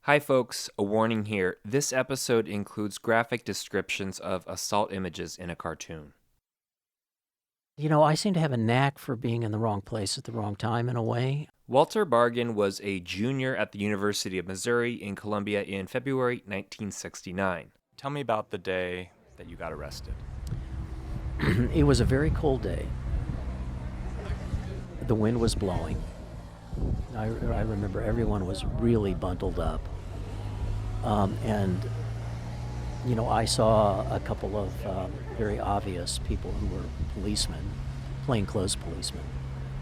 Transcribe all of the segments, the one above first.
Hi folks, a warning here. This episode includes graphic descriptions of assault images in a cartoon. I seem to have a knack for being in the wrong place at the wrong time in a way. Walter Bargan was a junior at the University of Missouri in Columbia in February 1969. Tell me about the day that you got arrested. It was a very cold day. The wind was blowing. I remember everyone was really bundled up. I saw a couple of very obvious people who were policemen, plainclothes policemen.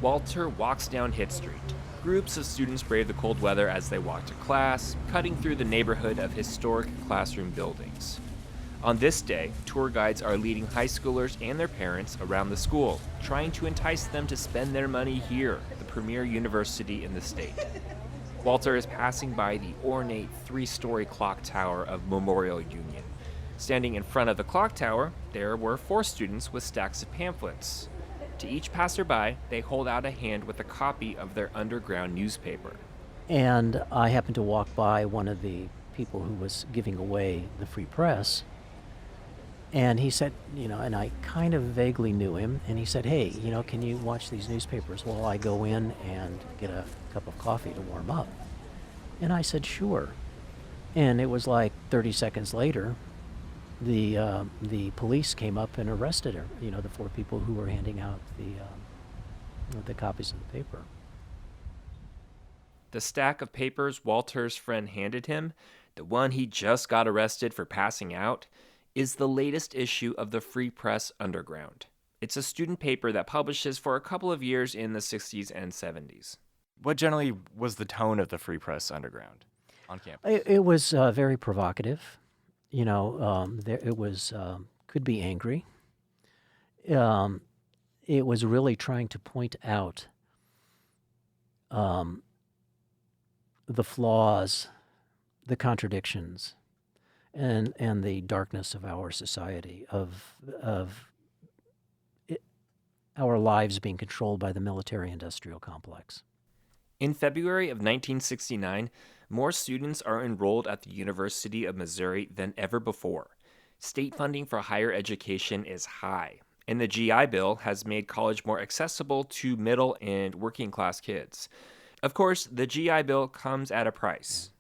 Walter walks down Hit Street. Groups of students brave the cold weather as they walk to class, cutting through the neighborhood of historic classroom buildings. On this day, tour guides are leading high schoolers and their parents around the school, trying to entice them to spend their money here, the premier university in the state. Walter is passing by the ornate three-story clock tower of Memorial Union. Standing in front of the clock tower, there were 4 students with stacks of pamphlets. To each passerby, they hold out a hand with a copy of their underground newspaper. And I happened to walk by one of the people who was giving away the free press. And he said, and I kind of vaguely knew him. And he said, hey, can you watch these newspapers while I go in and get a cup of coffee to warm up? And I said, sure. And it was like 30 seconds later, the police came up and arrested her. The 4 people who were handing out the copies of the paper. The stack of papers Walter's friend handed him, the one he just got arrested for passing out, is the latest issue of the Free Press Underground. It's a student paper that publishes for a couple of years in the 60s and 70s. What generally was the tone of the Free Press Underground on campus? It was very provocative. It was could be angry. It was really trying to point out the flaws, the contradictions, and the darkness of our society, of our lives being controlled by the military-industrial complex. In February of 1969, more students are enrolled at the University of Missouri than ever before. State funding for higher education is high, and the GI Bill has made college more accessible to middle and working class kids. Of course, the GI Bill comes at a price.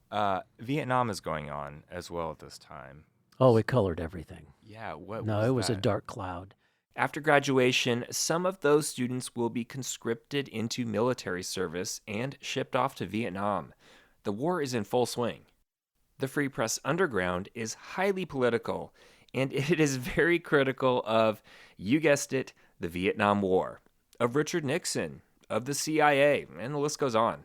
Vietnam is going on as well at this time. Oh, it colored everything. Yeah, what No, was it was a that? dark cloud. After graduation, some of those students will be conscripted into military service and shipped off to Vietnam. The war is in full swing. The Free Press Underground is highly political, and it is very critical of, you guessed it, the Vietnam War, of Richard Nixon, of the CIA, and the list goes on.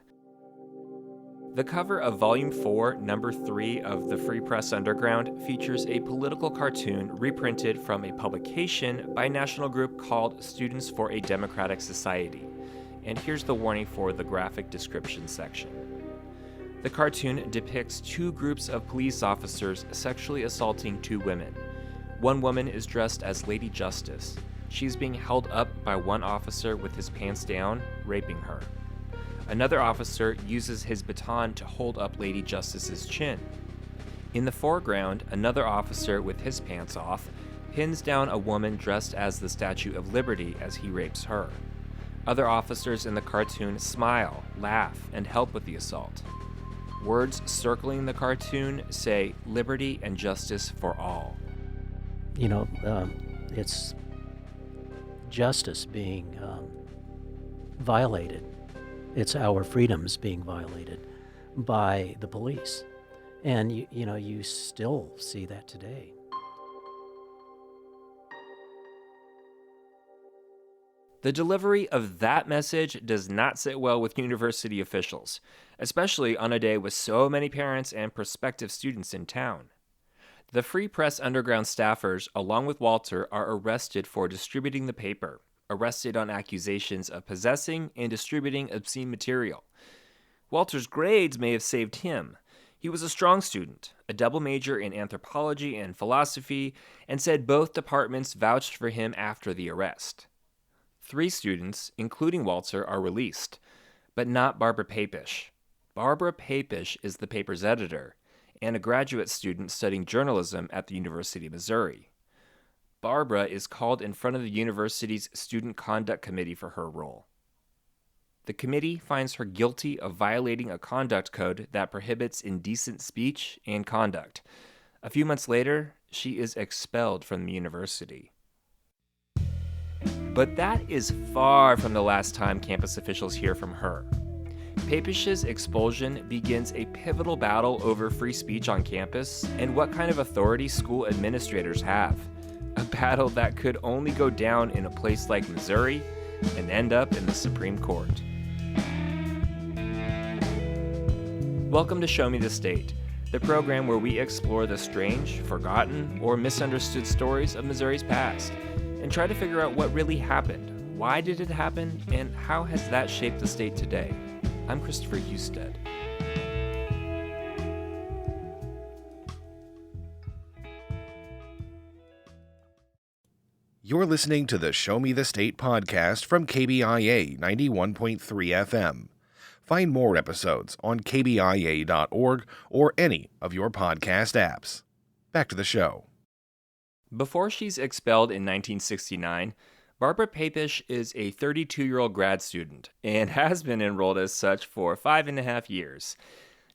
The cover of Volume 4, Number 3 of the Free Press Underground features a political cartoon reprinted from a publication by a national group called Students for a Democratic Society. And here's the warning for the graphic description section. The cartoon depicts 2 groups of police officers sexually assaulting 2 women. One woman is dressed as Lady Justice. She's being held up by one officer with his pants down, raping her. Another officer uses his baton to hold up Lady Justice's chin. In the foreground, another officer with his pants off pins down a woman dressed as the Statue of Liberty as he rapes her. Other officers in the cartoon smile, laugh, and help with the assault. Words circling the cartoon say liberty and justice for all. It's justice being violated. It's our freedoms being violated by the police. And, you still see that today. The delivery of that message does not sit well with university officials, especially on a day with so many parents and prospective students in town. The Free Press Underground staffers, along with Walter, are arrested for distributing the paper, arrested on accusations of possessing and distributing obscene material. Walter's grades may have saved him. He was a strong student, a double major in anthropology and philosophy, and said both departments vouched for him after the arrest. 3 students, including Walter, are released, but not Barbara Papish. Barbara Papish is the paper's editor and a graduate student studying journalism at the University of Missouri. Barbara is called in front of the university's Student Conduct Committee for her role. The committee finds her guilty of violating a conduct code that prohibits indecent speech and conduct. A few months later, she is expelled from the university. But that is far from the last time campus officials hear from her. Papish's expulsion begins a pivotal battle over free speech on campus and what kind of authority school administrators have. A battle that could only go down in a place like Missouri and end up in the Supreme Court. Welcome to Show Me the State, the program where we explore the strange, forgotten, or misunderstood stories of Missouri's past and try to figure out what really happened, why did it happen, and how has that shaped the state today. I'm Christopher Husted. You're listening to the Show Me the State podcast from KBIA 91.3 FM. Find more episodes on kbia.org or any of your podcast apps. Back to the show. Before she's expelled in 1969, Barbara Papish is a 32-year-old grad student and has been enrolled as such for 5.5 years.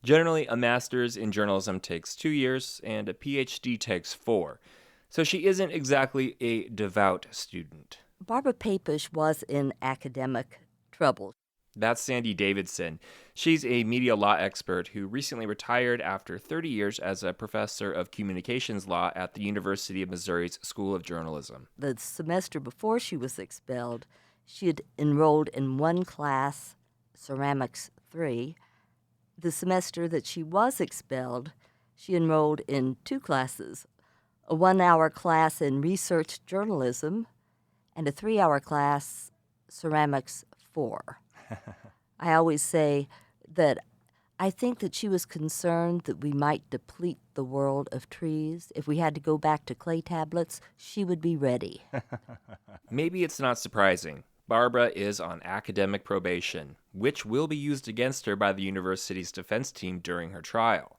Generally, a master's in journalism takes 2 years and a PhD takes 4. So she isn't exactly a devout student. Barbara Papish was in academic trouble. That's Sandy Davidson. She's a media law expert who recently retired after 30 years as a professor of communications law at the University of Missouri's School of Journalism. The semester before she was expelled, she had enrolled in one class, Ceramics 3. The semester that she was expelled, she enrolled in 2 classes, a 1-hour class in research journalism and a 3-hour class, Ceramics 4. I always say that I think that she was concerned that we might deplete the world of trees. If we had to go back to clay tablets, she would be ready. Maybe it's not surprising. Barbara is on academic probation, which will be used against her by the university's defense team during her trial.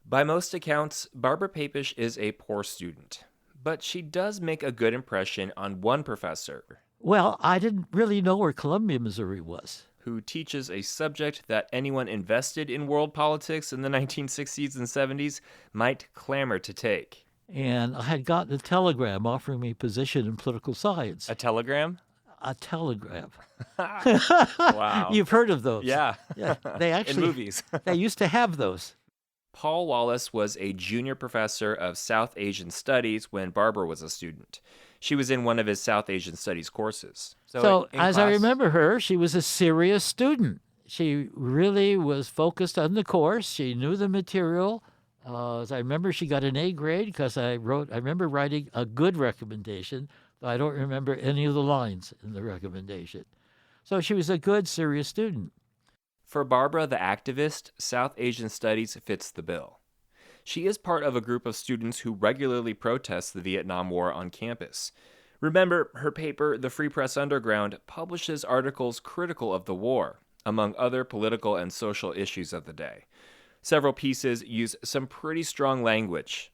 By most accounts, Barbara Papish is a poor student, but she does make a good impression on one professor. Well, I didn't really know where Columbia, Missouri was. Who teaches a subject that anyone invested in world politics in the 1960s and 70s might clamor to take. And I had gotten a telegram offering me a position in political science. A telegram? A telegram. Wow. You've heard of those. Yeah. They actually, in movies. They used to have those. Paul Wallace was a junior professor of South Asian Studies when Barbara was a student. She was in one of his South Asian Studies courses. So as I remember her, she was a serious student. She really was focused on the course. She knew the material. As I remember, she got an A grade because I remember writing a good recommendation, but I don't remember any of the lines in the recommendation. So she was a good, serious student. For Barbara, the activist, South Asian Studies fits the bill. She is part of a group of students who regularly protest the Vietnam War on campus. Remember, her paper, The Free Press Underground, publishes articles critical of the war, among other political and social issues of the day. Several pieces use some pretty strong language.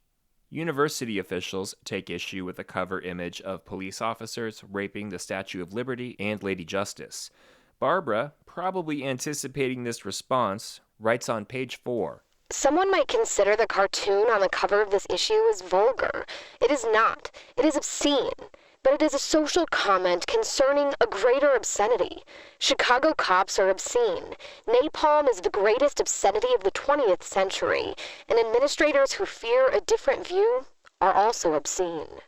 University officials take issue with the cover image of police officers raping the Statue of Liberty and Lady Justice. Barbara, probably anticipating this response, writes on page 4, "Someone might consider the cartoon on the cover of this issue as vulgar. It is not. It is obscene. But it is a social comment concerning a greater obscenity. Chicago cops are obscene. Napalm is the greatest obscenity of the 20th century, and administrators who fear a different view are also obscene."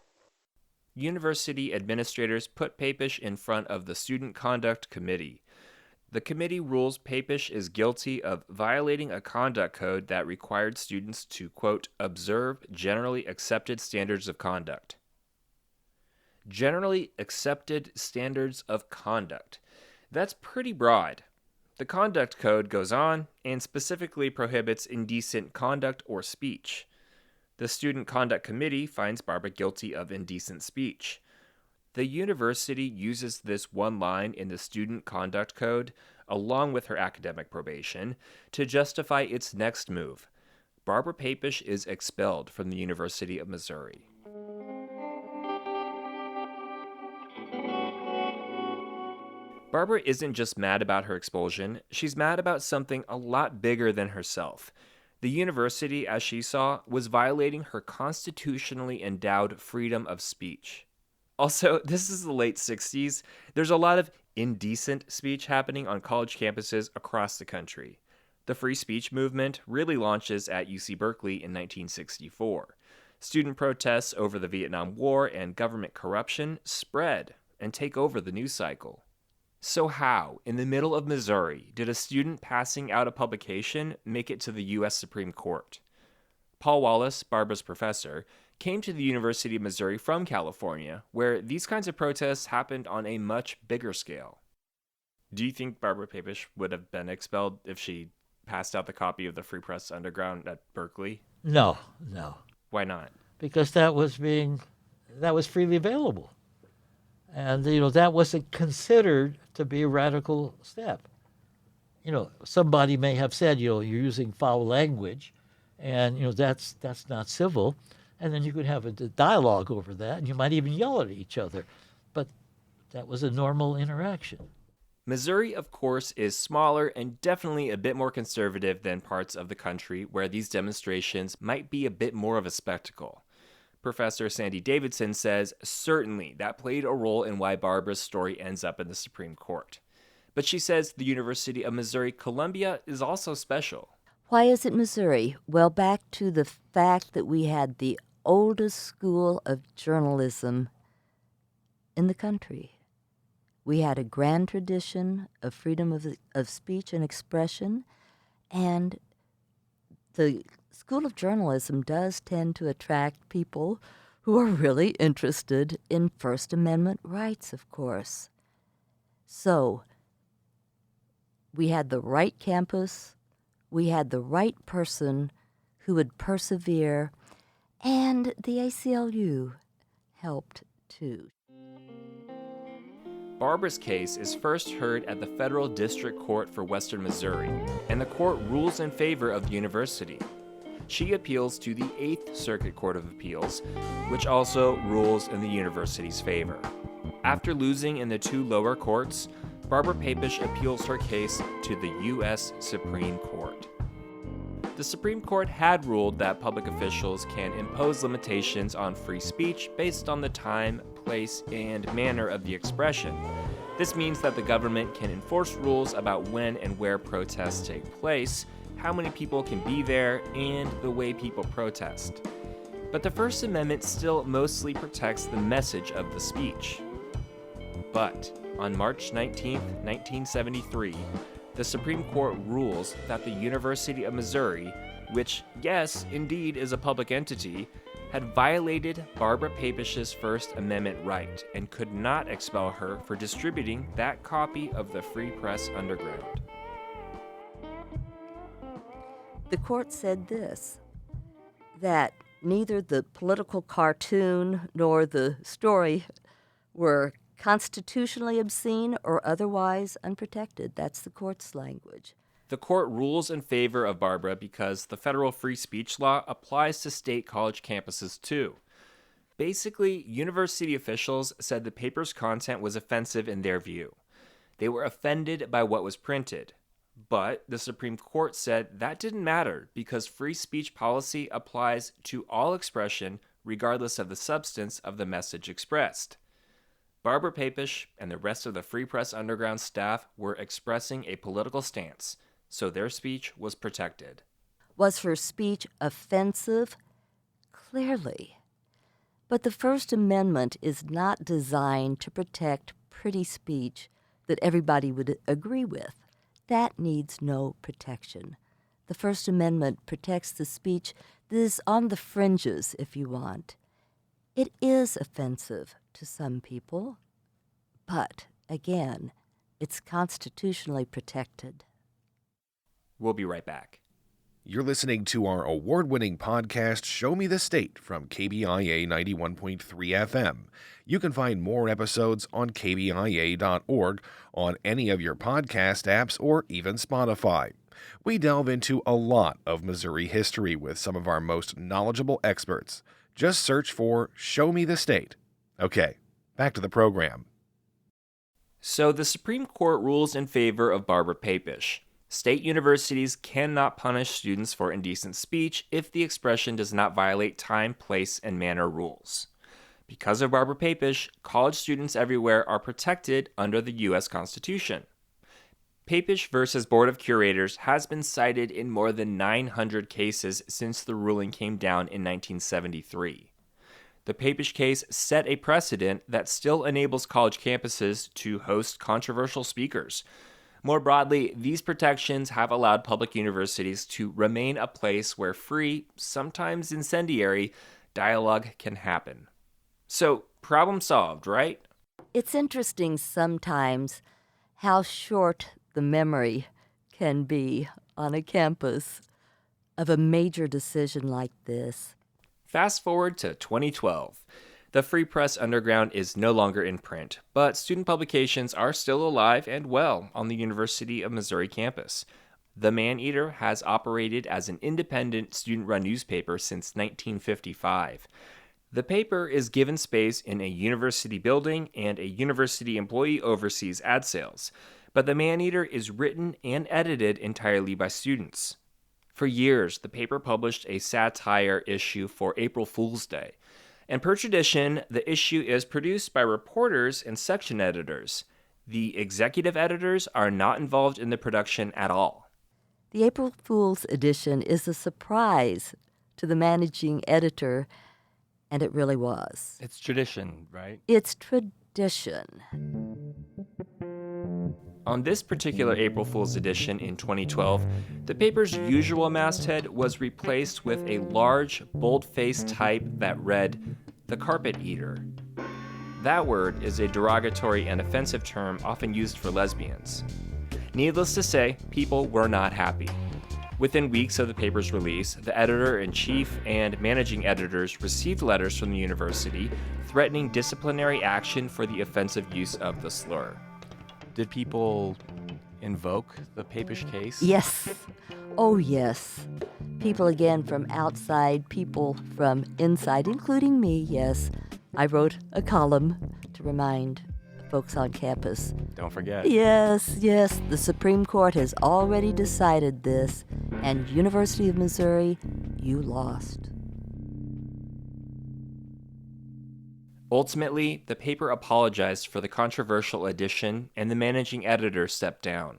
University administrators put Papish in front of the Student Conduct Committee. The committee rules Papish is guilty of violating a conduct code that required students to, quote, observe generally accepted standards of conduct. Generally accepted standards of conduct. That's pretty broad. The conduct code goes on and specifically prohibits indecent conduct or speech. The Student Conduct Committee finds Barbara guilty of indecent speech. The university uses this one line in the Student Conduct Code, along with her academic probation, to justify its next move. Barbara Papish is expelled from the University of Missouri. Barbara isn't just mad about her expulsion, she's mad about something a lot bigger than herself. The university, as she saw, was violating her constitutionally endowed freedom of speech. Also, this is the late 60s. There's a lot of indecent speech happening on college campuses across the country. The free speech movement really launches at UC Berkeley in 1964. Student protests over the Vietnam War and government corruption spread and take over the news cycle. So how, in the middle of Missouri, did a student passing out a publication make it to the U.S. Supreme Court? Paul Wallace, Barbara's professor, came to the University of Missouri from California, where these kinds of protests happened on a much bigger scale. Do you think Barbara Papish would have been expelled if she passed out the copy of the Free Press Underground at Berkeley? No. Why not? Because that was freely available. And, that wasn't considered to be a radical step. Somebody may have said, you're using foul language, and, that's not civil. And then you could have a dialogue over that, and you might even yell at each other. But that was a normal interaction. Missouri, of course, is smaller and definitely a bit more conservative than parts of the country where these demonstrations might be a bit more of a spectacle. Professor Sandy Davidson says certainly that played a role in why Barbara's story ends up in the Supreme Court. But she says the University of Missouri-Columbia is also special. Why is it Missouri? Well, back to the fact that we had the oldest school of journalism in the country. We had a grand tradition of freedom of speech and expression, and the School of Journalism does tend to attract people who are really interested in First Amendment rights, of course. So, we had the right campus, we had the right person who would persevere, and the ACLU helped too. Barbara's case is first heard at the Federal District Court for Western Missouri, and the court rules in favor of the university. She appeals to the 8th Circuit Court of Appeals, which also rules in the university's favor. After losing in the 2 lower courts, Barbara Papish appeals her case to the U.S. Supreme Court. The Supreme Court had ruled that public officials can impose limitations on free speech based on the time, place, and manner of the expression. This means that the government can enforce rules about when and where protests take place, how many people can be there, and the way people protest. But the First Amendment still mostly protects the message of the speech. But on March 19, 1973, the Supreme Court rules that the University of Missouri, which, yes, indeed is a public entity, had violated Barbara Papish's First Amendment right and could not expel her for distributing that copy of the Free Press Underground. The court said this, that neither the political cartoon nor the story were constitutionally obscene or otherwise unprotected. That's the court's language. The court rules in favor of Barbara because the federal free speech law applies to state college campuses too. Basically, university officials said the paper's content was offensive in their view. They were offended by what was printed. But the Supreme Court said that didn't matter because free speech policy applies to all expression regardless of the substance of the message expressed. Barbara Papish and the rest of the Free Press Underground staff were expressing a political stance, so their speech was protected. Was her speech offensive? Clearly. But the First Amendment is not designed to protect pretty speech that everybody would agree with. That needs no protection. The First Amendment protects the speech that is on the fringes, if you want. It is offensive to some people, but, again, it's constitutionally protected. We'll be right back. You're listening to our award-winning podcast, Show Me the State, from KBIA 91.3 FM. You can find more episodes on kbia.org, on any of your podcast apps, or even Spotify. We delve into a lot of Missouri history with some of our most knowledgeable experts. Just search for Show Me the State. Okay, back to the program. So the Supreme Court rules in favor of Barbara Papish. State universities cannot punish students for indecent speech if the expression does not violate time, place, and manner rules. Because of Barbara Papish, college students everywhere are protected under the U.S. Constitution. Papish versus Board of Curators has been cited in more than 900 cases since the ruling came down in 1973. The Papish case set a precedent that still enables college campuses to host controversial speakers. More broadly, these protections have allowed public universities to remain a place where free, sometimes incendiary, dialogue can happen. So, problem solved, right? It's interesting sometimes how short the memory can be on a campus of a major decision like this. Fast forward to 2012. The Free Press Underground is no longer in print, but student publications are still alive and well on the University of Missouri campus. The Man-Eater has operated as an independent student-run newspaper since 1955. The paper is given space in a university building, and a university employee oversees ad sales. But the Man-Eater is written and edited entirely by students. For years, the paper published a satire issue for April Fool's Day. And per tradition, the issue is produced by reporters and section editors. The executive editors are not involved in the production at all. The April Fool's edition is a surprise to the managing editor, and it really was. It's tradition, right? It's tradition. On this particular April Fool's edition in 2012, the paper's usual masthead was replaced with a large, bold-faced type that read, "The Carpet Eater." That word is a derogatory and offensive term often used for lesbians. Needless to say, people were not happy. Within weeks of the paper's release, the editor-in-chief and managing editors received letters from the university threatening disciplinary action for the offensive use of the slur. Did people invoke the Papish case? Yes. Oh, yes. People again from outside, people from inside, including me, yes. I wrote a column to remind folks on campus. Don't forget. Yes, yes. The Supreme Court has already decided this, and University of Missouri, you lost. Ultimately, the paper apologized for the controversial edition, and the managing editor stepped down.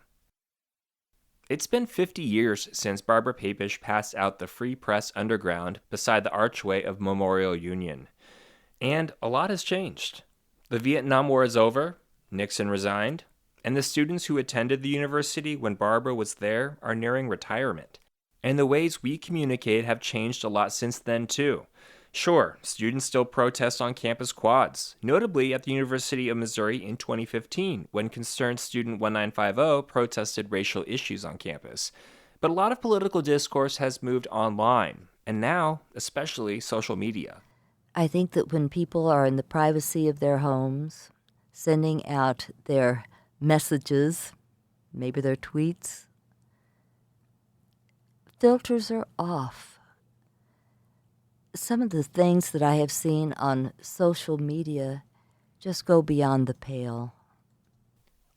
It's been 50 years since Barbara Papish passed out the Free Press Underground beside the archway of Memorial Union. And a lot has changed. The Vietnam War is over, Nixon resigned, and the students who attended the university when Barbara was there are nearing retirement. And the ways we communicate have changed a lot since then, too. Sure, students still protest on campus quads, notably at the University of Missouri in 2015, when concerned student 1950 protested racial issues on campus. But a lot of political discourse has moved online, and now, especially social media. I think that when people are in the privacy of their homes, sending out their messages, maybe their tweets, filters are off. Some of the things that I have seen on social media just go beyond the pale.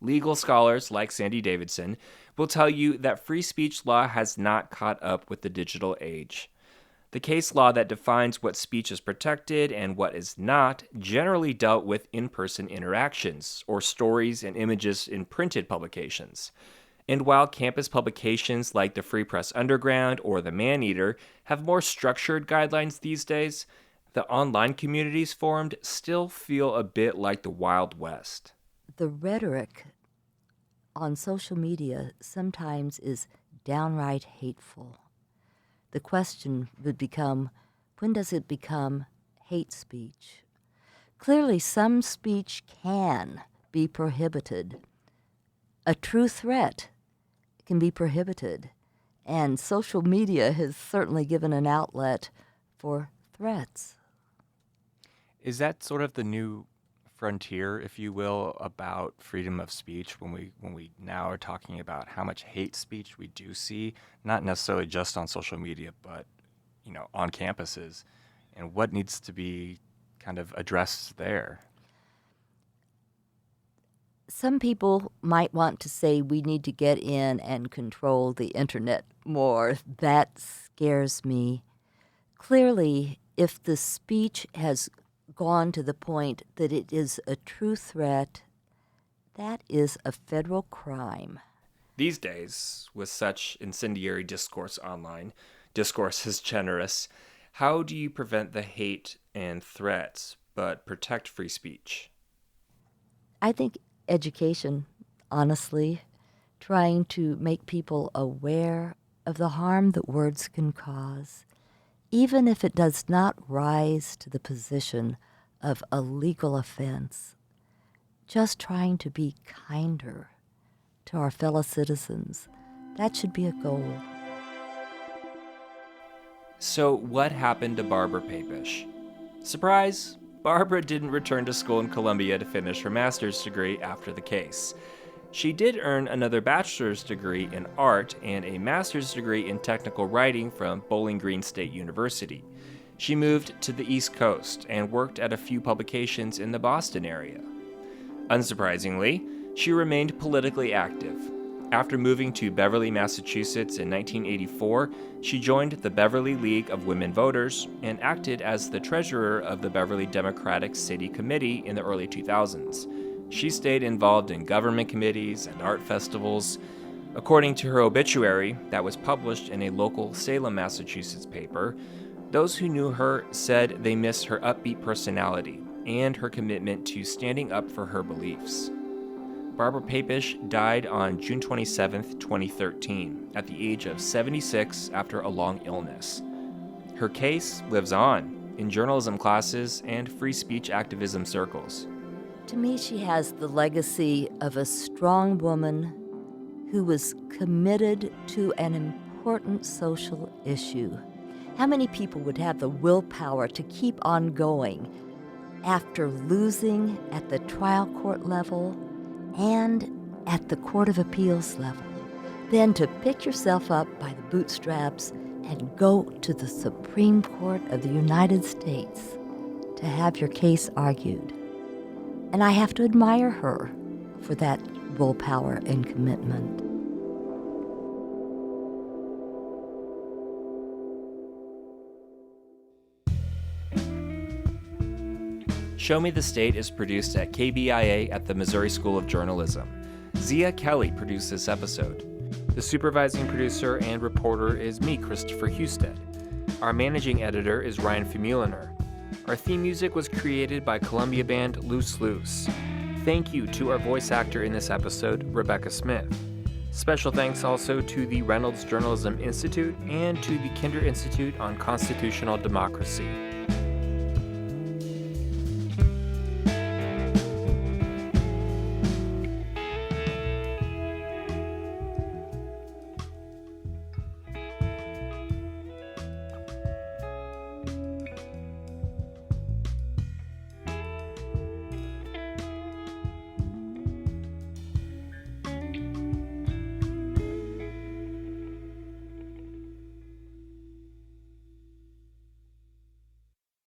Legal scholars like Sandy Davidson will tell you that free speech law has not caught up with the digital age. The case law that defines what speech is protected and what is not generally dealt with in-person interactions or stories and images in printed publications. And while campus publications like the Free Press Underground or the Man-Eater have more structured guidelines these days, the online communities formed still feel a bit like the Wild West. The rhetoric on social media sometimes is downright hateful. The question would become, when does it become hate speech? Clearly, some speech can be prohibited. A true threat can be prohibited, And social media has certainly given an outlet for threats. Is that sort of the new frontier, if you will, about freedom of speech when we now are talking about how much hate speech we do see, not necessarily just on social media, but on campuses, and what needs to be kind of addressed there? Some people might want to say we need to get in and control the internet more. That scares me. Clearly, if the speech has gone to the point that it is a true threat, that is a federal crime. These days, with such incendiary discourse online, discourse is generous, how do you prevent the hate and threats but protect free speech? I think education, honestly, trying to make people aware of the harm that words can cause, even if it does not rise to the position of a legal offense. Just trying to be kinder to our fellow citizens. That should be a goal. So what happened to Barbara Papish? Surprise! Barbara didn't return to school in Columbia to finish her master's degree after the case. She did earn another bachelor's degree in art and a master's degree in technical writing from Bowling Green State University. She moved to the East Coast and worked at a few publications in the Boston area. Unsurprisingly, she remained politically active. After moving to Beverly, Massachusetts in 1984, she joined the Beverly League of Women Voters and acted as the treasurer of the Beverly Democratic City Committee in the early 2000s. She stayed involved in government committees and art festivals. According to her obituary that was published in a local Salem, Massachusetts paper, those who knew her said they missed her upbeat personality and her commitment to standing up for her beliefs. Barbara Papish died on June 27, 2013, at the age of 76 after a long illness. Her case lives on in journalism classes and free speech activism circles. To me, she has the legacy of a strong woman who was committed to an important social issue. How many people would have the willpower to keep on going after losing at the trial court level and at the Court of Appeals level, then to pick yourself up by the bootstraps and go to the Supreme Court of the United States to have your case argued? And I have to admire her for that willpower and commitment. Show Me the State is produced at KBIA at the Missouri School of Journalism. Zia Kelly produced this episode. The supervising producer and reporter is me, Christopher Husted. Our managing editor is Ryan Famuliner. Our theme music was created by Columbia band Loose Loose. Thank you to our voice actor in this episode, Rebecca Smith. Special thanks also to the Reynolds Journalism Institute and to the Kinder Institute on Constitutional Democracy.